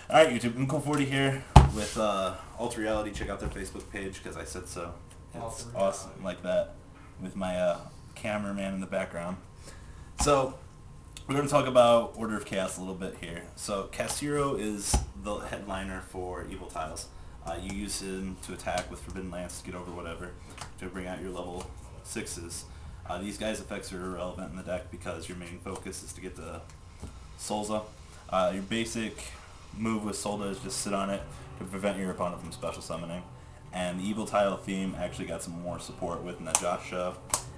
Alright, YouTube, Uncle40 here with Alter Reality. Check out their Facebook page because I said so. It's awesome like that with my cameraman in the background. So, we're going to talk about Order of Chaos a little bit here. So, Cassiro is the headliner for Eviltiles. You use him to attack with Forbidden Lance to get over whatever, to bring out your level 6s. These guys' effects are irrelevant in the deck because your main focus is to get the Solza. Your basic move with Solda is just sit on it to prevent your opponent from special summoning. And the Eviltile theme actually got some more support with Najasha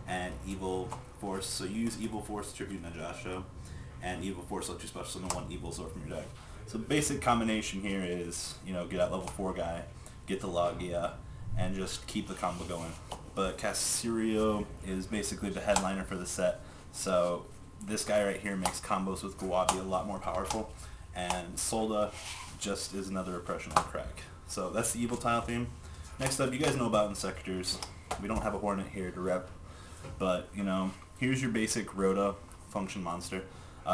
and Evil Force. So you use Evil Force to tribute Najasha, and Evil Force lets you special summon one Evil Sword from your deck. So the basic combination here is, you know, get that level 4 guy, get the Logia, and just keep the combo going. But Cassiro is basically the headliner for the set, so this guy right here makes combos with Guabi a lot more powerful, and Solda just is another oppression on crack. So that's the Eviltile theme. Next up, you guys know about Insectors. We don't have a Hornet here to rep, but, you know, here's your basic Rhoda function monster.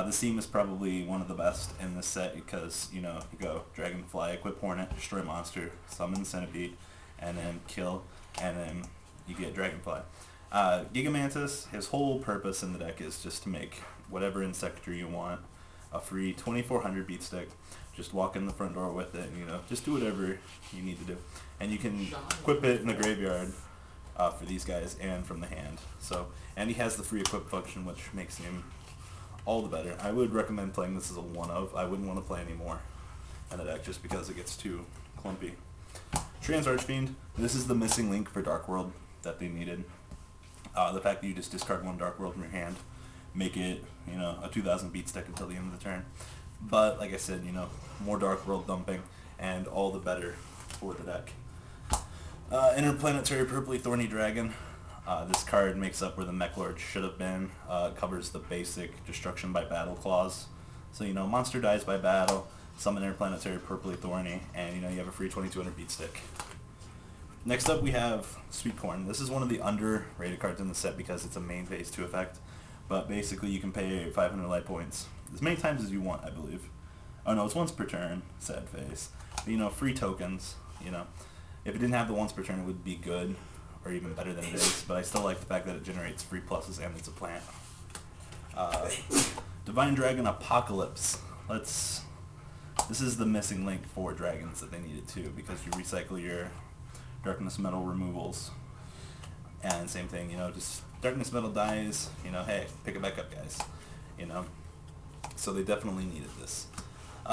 This theme is probably one of the best in this set because, you know, you go Dragonfly, equip Hornet, destroy monster, summon Centipede, and then kill, and then you get Dragonfly. Gigamantis, his whole purpose in the deck is just to make whatever Insector you want a free 2400 beat stick. Just walk in the front door with it and, you know, just do whatever you need to do. And you can equip it in the graveyard for these guys and from the hand. So, and he has the free equip function, which makes him all the better. I would recommend playing this as a one-of. I wouldn't want to play any more in the deck just because it gets too clumpy. Trans Archfiend, this is the missing link for Dark World that they needed. The fact that you just discard one Dark World from your hand, make it, you know, a 2000 beat stick until the end of the turn. But, like I said, you know, more Dark World dumping, and all the better for the deck. Interplanetary Purpley Thorny Dragon. This card makes up where the Mech Lord should have been. Covers the basic Destruction by Battle clause. So, you know, monster dies by battle, summon Interplanetary Purpley Thorny, and, you know, you have a free 2200 beat stick. Next up we have Sweet Corn. This is one of the underrated cards in the set because it's a main phase 2 effect. But basically you can pay 500 light points as many times as you want, I believe. Oh no, it's once per turn, sad face. But, you know, free tokens, you know. If it didn't have the once per turn, it would be good, or even better than it is. But I still like the fact that it generates free pluses and it's a plant. Divine Dragon Apocalypse. This is the missing link for dragons that they needed too, because you recycle your Darkness Metal removals. And same thing, you know, just Darkness Metal dies, you know, hey, pick it back up, guys. You know, so they definitely needed this.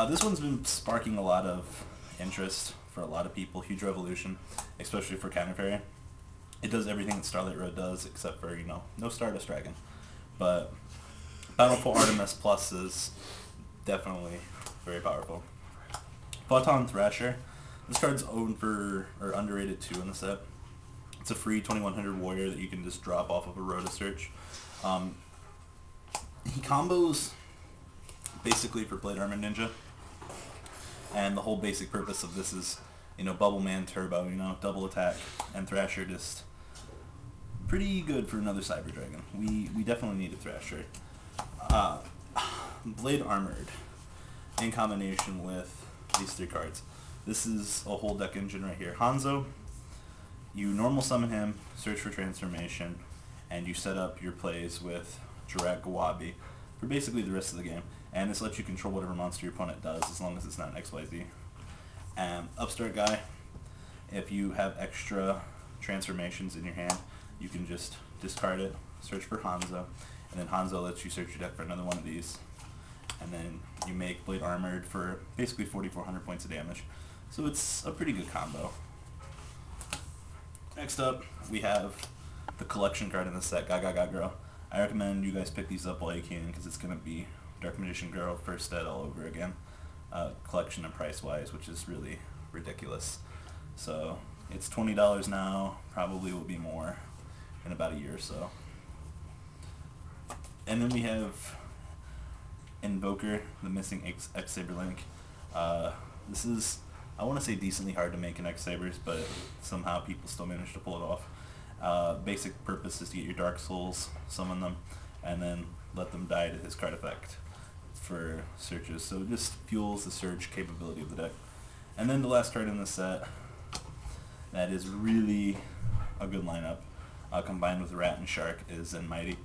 This one's been sparking a lot of interest for a lot of people. Huge revolution, especially for Counter Fairy. It does everything that Starlight Road does, except for, you know, no Stardust Dragon. But Bountiful Artemis Plus is definitely very powerful. Photon Thrasher. This card's owned for, or underrated too in the set. It's a free 2100 warrior that you can just drop off of a Rhoda search. He combos basically for Blade Armor Ninja. And the whole basic purpose of this is, you know, Bubble Man Turbo, you know, double attack. And Thrasher just pretty good for another Cyber Dragon. We definitely need a Thrasher. Blade Armored in combination with these 3 cards. This is a whole deck engine right here. Hanzo, you normal summon him, search for transformation, and you set up your plays with Jirak Gawabi for basically the rest of the game. And this lets you control whatever monster your opponent does as long as it's not an XYZ. Upstart Guy, if you have extra transformations in your hand, you can just discard it, search for Hanzo, and then Hanzo lets you search your deck for another one of these. And then you make Blade Armored for basically 4,400 points of damage. So it's a pretty good combo. Next up, we have the collection card in the set, Gaga Girl. I recommend you guys pick these up while you can because it's going to be Dark Magician Girl First Dead all over again. Collection and price-wise, which is really ridiculous. So it's $20 now, probably will be more in about a year or so. And then we have Invoker, the missing X-Saber link. This is, I want to say, decently hard to make in X-Sabers, but somehow people still manage to pull it off. Basic purpose is to get your Dark Souls, summon them, and then let them die to his card effect. for searches, so it just fuels the search capability of the deck. And then the last card in the set that is really a good lineup, combined with Rat and Shark, is Zen Mighty.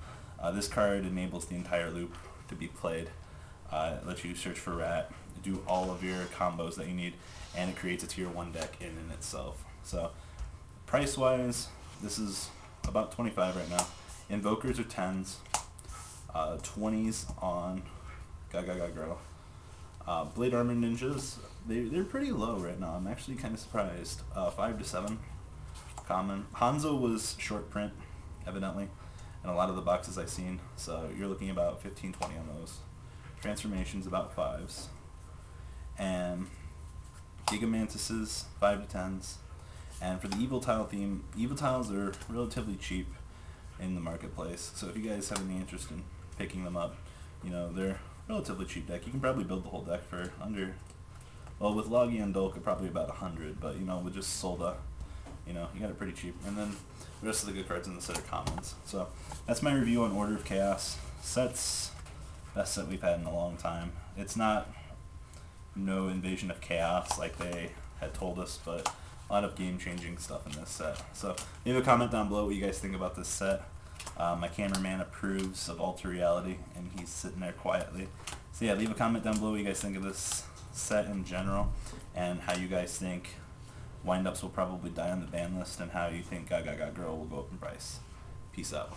This card enables the entire loop to be played. It lets you search for Rat, do all of your combos that you need, and it creates a tier 1 deck in itself. So price-wise, this is about 25 right now. Invokers are 10s, 20s on Gaga Girl. Blade Armor Ninjas, they're pretty low right now. I'm actually kind of surprised. 5 to 7 common. Hanzo was short print, evidently, in a lot of the boxes I've seen, so you're looking about 15, 20 on those. Transformations about 5s. And Gigamantises, 5 to 10s. And for the Eviltile theme, Eviltiles are relatively cheap in the marketplace, so if you guys have any interest in picking them up, you know, they're relatively cheap deck. You can probably build the whole deck for under, well, with Logi and Dolk, probably about 100, but, you know, with just Solda, you know, you got it pretty cheap. And then the rest of the good cards in the set are commons. So that's my review on Order of Chaos. Set's best set we've had in a long time. It's not no Invasion of Chaos like they had told us, but a lot of game-changing stuff in this set. So leave a comment down below what you guys think about this set. My cameraman approves of Alter Reality, and he's sitting there quietly. So yeah, leave a comment down below what you guys think of this set in general, and how you guys think Wind-Ups will probably die on the ban list, and how you think Gaga Girl will go up in price. Peace out.